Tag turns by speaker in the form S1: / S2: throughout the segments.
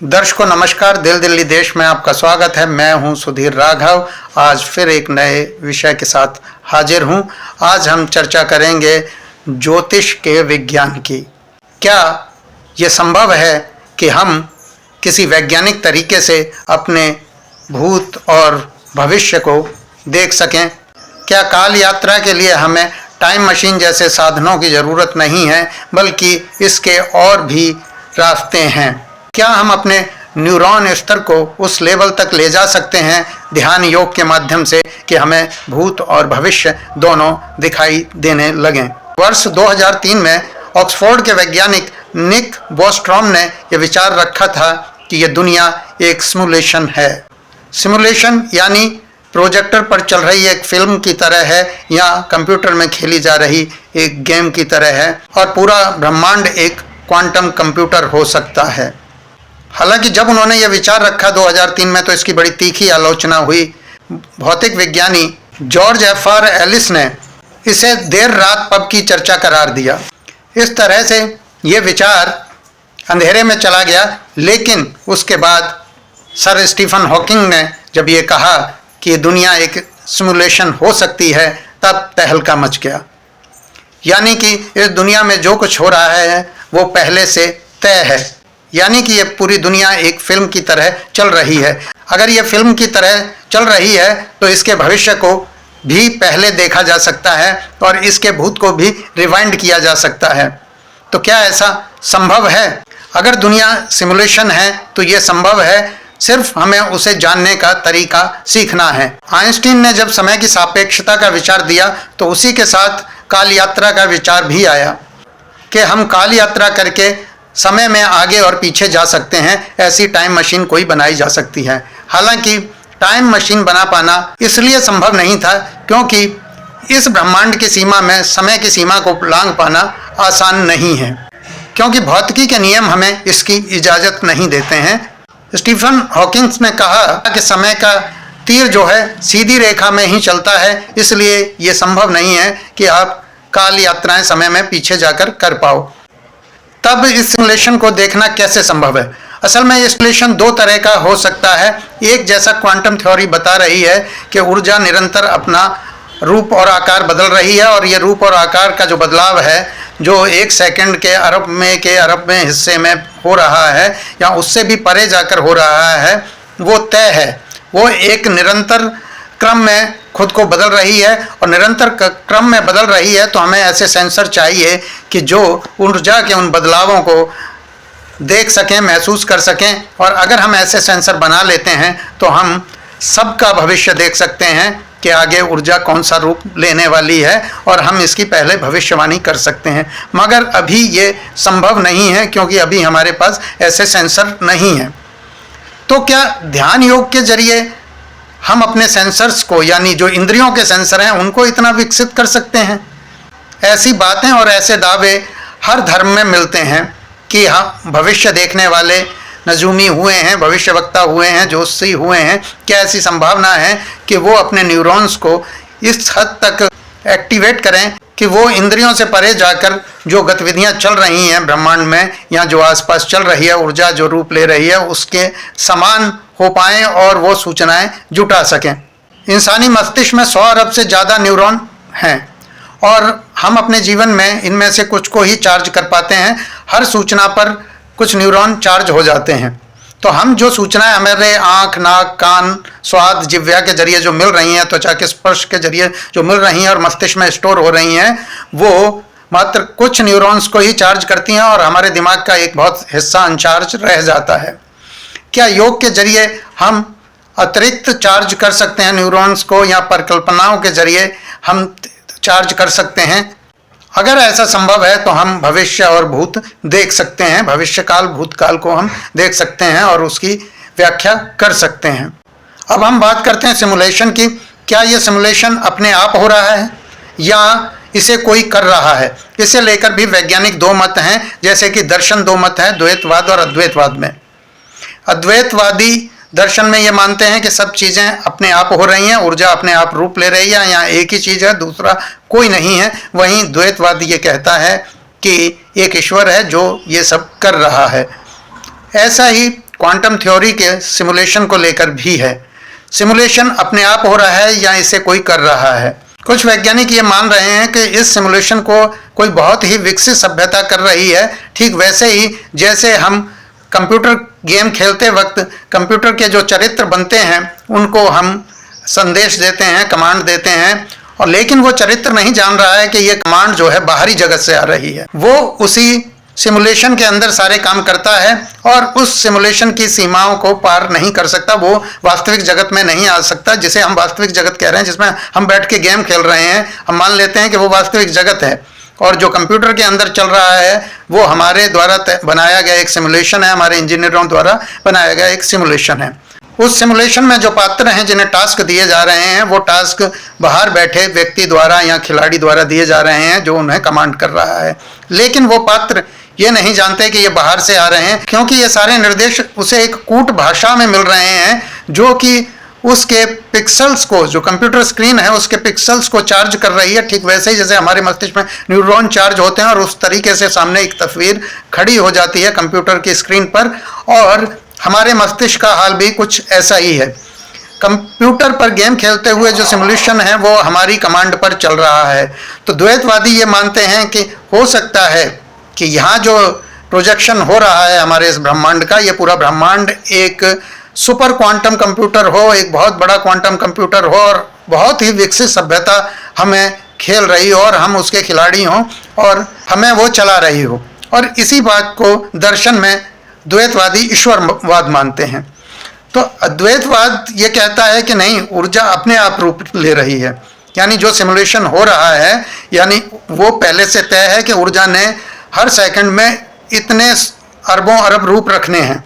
S1: दर्शकों नमस्कार। दिल्ली देश में आपका स्वागत है। मैं हूं सुधीर राघव। आज फिर एक नए विषय के साथ हाजिर हूं। आज हम चर्चा करेंगे ज्योतिष के विज्ञान की। क्या ये संभव है कि हम किसी वैज्ञानिक तरीके से अपने भूत और भविष्य को देख सकें? क्या काल यात्रा के लिए हमें टाइम मशीन जैसे साधनों की ज़रूरत नहीं है, बल्कि इसके और भी रास्ते हैं? क्या हम अपने न्यूरॉन स्तर को उस लेवल तक ले जा सकते हैं ध्यान योग के माध्यम से कि हमें भूत और भविष्य दोनों दिखाई देने लगें? वर्ष 2003 में ऑक्सफोर्ड के वैज्ञानिक निक बोस्ट्रॉम ने यह विचार रखा था कि यह दुनिया एक सिमुलेशन है। सिमुलेशन यानी प्रोजेक्टर पर चल रही एक फिल्म की तरह है या कंप्यूटर में खेली जा रही एक गेम की तरह है, और पूरा ब्रह्मांड एक क्वांटम कंप्यूटर हो सकता है। हालांकि जब उन्होंने यह विचार रखा 2003 में, तो इसकी बड़ी तीखी आलोचना हुई। भौतिक विज्ञानी जॉर्ज एफ.आर. एलिस ने इसे देर रात पब की चर्चा करार दिया। इस तरह से ये विचार अंधेरे में चला गया। लेकिन उसके बाद सर स्टीफन हॉकिंग ने जब ये कहा कि दुनिया एक सिमुलेशन हो सकती है, तब तहलका मच गया। यानी कि इस दुनिया में जो कुछ हो रहा है वो पहले से तय है। यानी कि ये पूरी दुनिया एक फिल्म की तरह चल रही है। अगर ये फिल्म की तरह चल रही है तो इसके भविष्य को भी पहले देखा जा सकता है और इसके भूत को भी रिवाइंड किया जा सकता है। तो क्या ऐसा संभव है? अगर दुनिया सिमुलेशन है तो ये संभव है, सिर्फ हमें उसे जानने का तरीका सीखना है। आइंस्टीन ने जब समय की सापेक्षता का विचार दिया तो उसी के साथ काल यात्रा का विचार भी आया कि हम काल यात्रा करके समय में आगे और पीछे जा सकते हैं। ऐसी टाइम मशीन कोई बनाई जा सकती है। हालांकि टाइम मशीन बना पाना इसलिए संभव नहीं था क्योंकि इस ब्रह्मांड की सीमा में समय की सीमा को लांघ पाना आसान नहीं है, क्योंकि भौतिकी के नियम हमें इसकी इजाज़त नहीं देते हैं। स्टीफन हॉकिंग ने कहा कि समय का तीर जो है सीधी रेखा में ही चलता है, इसलिए ये संभव नहीं है कि आप काल यात्राएं समय में पीछे जाकर कर पाओ। तब इस सिमुलेशन को देखना कैसे संभव है? असल में ये सिमुलेशन दो तरह का हो सकता है। एक, जैसा क्वांटम थ्योरी बता रही है कि ऊर्जा निरंतर अपना रूप और आकार बदल रही है, और ये रूप और आकार का जो बदलाव है, जो एक सेकंड के अरब में हिस्से में हो रहा है या उससे भी परे जाकर हो रहा है, वो तय है। वो एक निरंतर क्रम में खुद को बदल रही है, और निरंतर क्रम में बदल रही है तो हमें ऐसे सेंसर चाहिए कि जो ऊर्जा के उन बदलावों को देख सकें, महसूस कर सकें। और अगर हम ऐसे सेंसर बना लेते हैं तो हम सबका भविष्य देख सकते हैं कि आगे ऊर्जा कौन सा रूप लेने वाली है, और हम इसकी पहले भविष्यवाणी कर सकते हैं। मगर अभी ये संभव नहीं है क्योंकि अभी हमारे पास ऐसे सेंसर नहीं हैं। तो क्या ध्यान योग के जरिए हम अपने सेंसर्स को, यानी जो इंद्रियों के सेंसर हैं, उनको इतना विकसित कर सकते हैं? ऐसी बातें और ऐसे दावे हर धर्म में मिलते हैं कि हम भविष्य देखने वाले नजूमी हुए हैं, भविष्यवक्ता हुए हैं, ज्योतिषी हुए हैं। क्या ऐसी संभावना है कि वो अपने न्यूरॉन्स को इस हद तक एक्टिवेट करें कि वो इंद्रियों से परे जाकर जो गतिविधियां चल रही हैं ब्रह्मांड में या जो आसपास चल रही है, ऊर्जा जो रूप ले रही है, उसके समान हो पाएं और वो सूचनाएं जुटा सकें? इंसानी मस्तिष्क में 100 अरब से ज़्यादा न्यूरॉन हैं और हम अपने जीवन में इनमें से कुछ को ही चार्ज कर पाते हैं। हर सूचना पर कुछ न्यूरॉन चार्ज हो जाते हैं। तो हम जो सूचनाएं हमारे आँख, नाक, कान, स्वाद, जिह्वा के जरिए जो मिल रही हैं, त्वचा के स्पर्श के जरिए जो मिल रही हैं और मस्तिष्क में स्टोर हो रही हैं, वो मात्र कुछ न्यूरॉन्स को ही चार्ज करती हैं और हमारे दिमाग का एक बहुत हिस्सा अनचार्ज रह जाता है। क्या योग के जरिए हम अतिरिक्त चार्ज कर सकते हैं न्यूरॉन्स को, या परिकल्पनाओं के जरिए हम चार्ज कर सकते हैं? अगर ऐसा संभव है तो हम भविष्य और भूत देख सकते हैं। भविष्य काल, भूतकाल को हम देख सकते हैं और उसकी व्याख्या कर सकते हैं। अब हम बात करते हैं सिमुलेशन की। क्या ये सिमुलेशन अपने आप हो रहा है या इसे कोई कर रहा है? इसे लेकर भी वैज्ञानिक दो मत हैं। जैसे कि दर्शन दो मत हैं, द्वैतवाद और अद्वैतवाद में। अद्वैतवादी दर्शन में ये मानते हैं कि सब चीज़ें अपने आप हो रही हैं, ऊर्जा अपने आप रूप ले रही है, यहाँ एक ही चीज़ है, दूसरा कोई नहीं है। वहीं द्वैतवादी ये कहता है कि एक ईश्वर है जो ये सब कर रहा है। ऐसा ही क्वांटम थ्योरी के सिमुलेशन को लेकर भी है। सिमुलेशन अपने आप हो रहा है या इसे कोई कर रहा है। कुछ वैज्ञानिक ये मान रहे हैं कि इस सिमुलेशन को कोई बहुत ही विकसित सभ्यता कर रही है, ठीक वैसे ही जैसे हम कंप्यूटर गेम खेलते वक्त कंप्यूटर के जो चरित्र बनते हैं उनको हम संदेश देते हैं, कमांड देते हैं, और लेकिन वो चरित्र नहीं जान रहा है कि ये कमांड जो है बाहरी जगत से आ रही है। वो उसी सिमुलेशन के अंदर सारे काम करता है और उस सिमुलेशन की सीमाओं को पार नहीं कर सकता, वो वास्तविक जगत में नहीं आ सकता, जिसे हम वास्तविक जगत कह रहे हैं, जिसमें हम बैठ के गेम खेल रहे हैं। हम मान लेते हैं कि वो वास्तविक जगत है और जो कंप्यूटर के अंदर चल रहा है वो हमारे द्वारा बनाया गया एक सिमुलेशन है, हमारे इंजीनियरों द्वारा बनाया गया एक सिमुलेशन है। उस सिमुलेशन में जो पात्र हैं जिन्हें टास्क दिए जा रहे हैं वो टास्क बाहर बैठे व्यक्ति द्वारा या खिलाड़ी द्वारा दिए जा रहे हैं जो उन्हें कमांड कर रहा है, लेकिन वो पात्र ये नहीं जानते कि ये बाहर से आ रहे हैं, क्योंकि ये सारे निर्देश उसे एक कूट भाषा में मिल रहे हैं जो कि उसके पिक्सल्स को, जो कंप्यूटर स्क्रीन है उसके पिक्सल्स को चार्ज कर रही है, ठीक वैसे ही जैसे हमारे मस्तिष्क में न्यूरॉन चार्ज होते हैं और उस तरीके से सामने एक तस्वीर खड़ी हो जाती है कंप्यूटर की स्क्रीन पर। और हमारे मस्तिष्क का हाल भी कुछ ऐसा ही है। कंप्यूटर पर गेम खेलते हुए जो सिमुलेशन है वो हमारी कमांड पर चल रहा है। तो द्वैतवादी ये मानते हैं कि हो सकता है कि यहाँ जो प्रोजेक्शन हो रहा है हमारे इस ब्रह्मांड का, ये पूरा ब्रह्मांड एक सुपर क्वांटम कंप्यूटर हो, एक बहुत बड़ा क्वांटम कंप्यूटर हो और बहुत ही विकसित सभ्यता हमें खेल रही हो और हम उसके खिलाड़ी हों और हमें वो चला रही हो। और इसी बात को दर्शन में द्वैतवादी ईश्वरवाद मानते हैं। तो अद्वैतवाद ये कहता है कि नहीं, ऊर्जा अपने आप रूप ले रही है, यानी जो सिमुलेशन हो रहा है यानी वो पहले से तय है कि ऊर्जा ने हर सेकंड में इतने अरबों अरब रूप रखने हैं।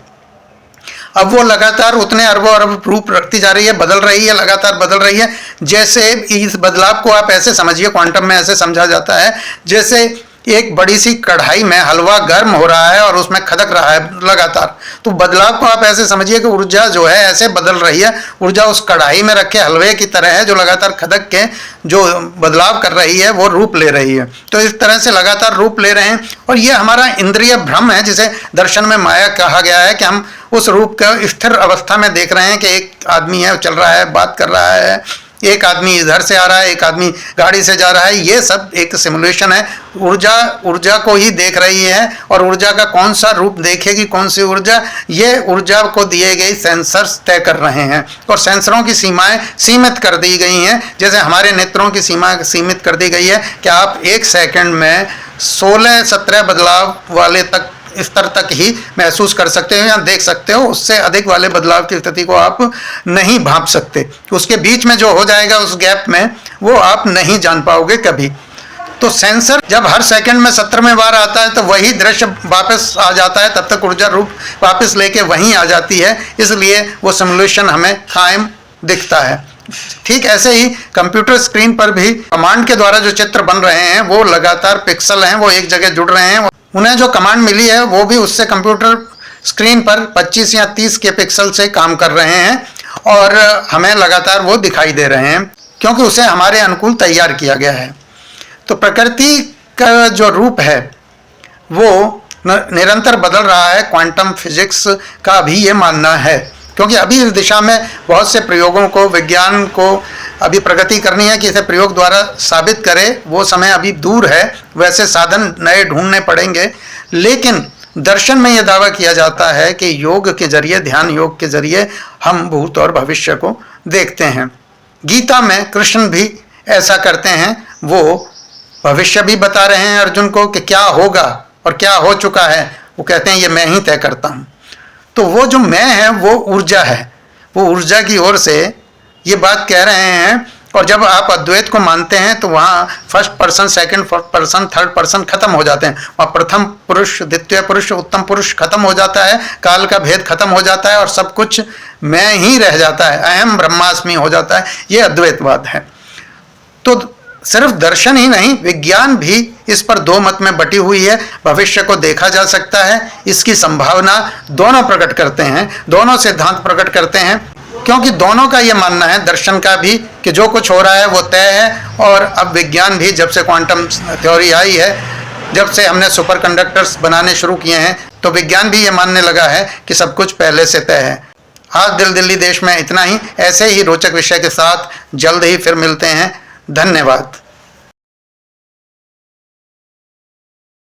S1: अब वो लगातार उतने अरबों अरब रूप रखती जा रही है, बदल रही है, लगातार बदल रही है। जैसे इस बदलाव को आप ऐसे समझिए, क्वांटम में ऐसे समझा जाता है जैसे एक बड़ी सी कढ़ाई में हलवा गर्म हो रहा है और उसमें खदक रहा है लगातार। तो बदलाव को आप ऐसे समझिए कि ऊर्जा जो है ऐसे बदल रही है। ऊर्जा उस कढ़ाई में रखे हलवे की तरह है जो लगातार खदक के जो बदलाव कर रही है वो रूप ले रही है। तो इस तरह से लगातार रूप ले रहे हैं और ये हमारा इंद्रिय भ्रम है, जिसे दर्शन में माया कहा गया है, कि हम उस रूप का स्थिर अवस्था में देख रहे हैं कि एक आदमी है, चल रहा है, बात कर रहा है, एक आदमी इधर से आ रहा है, एक आदमी गाड़ी से जा रहा है। ये सब एक सिमुलेशन है। ऊर्जा को ही देख रही है और ऊर्जा का कौन सा रूप देखेगी, कौन सी ऊर्जा, ये ऊर्जा को दिए गए सेंसर्स तय कर रहे हैं और सेंसरों की सीमाएं सीमित कर दी गई हैं। जैसे हमारे नेत्रों की सीमा सीमित कर दी गई है कि आप एक सेकंड में 16-17 बदलाव वाले स्तर तक ही महसूस कर सकते हो या देख सकते हो। उससे अधिक वाले बदलाव की स्थिति को आप नहीं भांप सकते। उसके बीच में जो हो जाएगा उस गैप में वो आप नहीं जान पाओगे कभी। तो सेंसर जब हर सेकंड में 17वें बार आता है तो वही दृश्य वापस आ जाता है, तब तक ऊर्जा रूप वापस लेके वहीं आ जाती है, इसलिए वो सिमुलेशन हमें कायम दिखता है। ठीक ऐसे ही कंप्यूटर स्क्रीन पर भी कमांड के द्वारा जो चित्र बन रहे हैं वो लगातार पिक्सल हैं, वो एक जगह जुड़ रहे हैं। उन्हें जो कमांड मिली है वो भी उससे कंप्यूटर स्क्रीन पर 25 या 30 के पिक्सल से काम कर रहे हैं और हमें लगातार वो दिखाई दे रहे हैं क्योंकि उसे हमारे अनुकूल तैयार किया गया है। तो प्रकृति का जो रूप है वो निरंतर बदल रहा है। क्वांटम फिजिक्स का भी ये मानना है, क्योंकि अभी इस दिशा में बहुत से प्रयोगों को, विज्ञान को अभी प्रगति करनी है कि इसे प्रयोग द्वारा साबित करे। वो समय अभी दूर है, वैसे साधन नए ढूंढने पड़ेंगे। लेकिन दर्शन में यह दावा किया जाता है कि योग के जरिए, ध्यान योग के जरिए हम भूत और भविष्य को देखते हैं। गीता में कृष्ण भी ऐसा करते हैं, वो भविष्य भी बता रहे हैं अर्जुन को कि क्या होगा और क्या हो चुका है। वो कहते हैं ये मैं ही तय करता हूँ। तो वो जो मैं है वो ऊर्जा है, वो ऊर्जा की ओर से ये बात कह रहे हैं। और जब आप अद्वैत को मानते हैं तो वहाँ first person, second person, third person खत्म हो जाते हैं। वहाँ प्रथम पुरुष, द्वितीय पुरुष, उत्तम पुरुष खत्म हो जाता है, काल का भेद खत्म हो जाता है और सब कुछ मैं ही रह जाता है, अहम ब्रह्मास्मि हो जाता है। ये अद्वैतवाद है। तो सिर्फ दर्शन ही नहीं, विज्ञान भी इस पर दो मत में बटी हुई है। भविष्य को देखा जा सकता है, इसकी संभावना दोनों प्रकट करते हैं, दोनों सिद्धांत प्रकट करते हैं, क्योंकि दोनों का ये मानना है, दर्शन का भी, कि जो कुछ हो रहा है वो तय है। और अब विज्ञान भी, जब से क्वांटम थ्योरी आई है, जब से हमने सुपर कंडक्टर्स बनाने शुरू किए हैं तो विज्ञान भी ये मानने लगा है कि सब कुछ पहले से तय है। आज दिल दिल्ली देश में इतना ही। ऐसे ही रोचक विषय के साथ जल्द ही फिर मिलते हैं। धन्यवाद।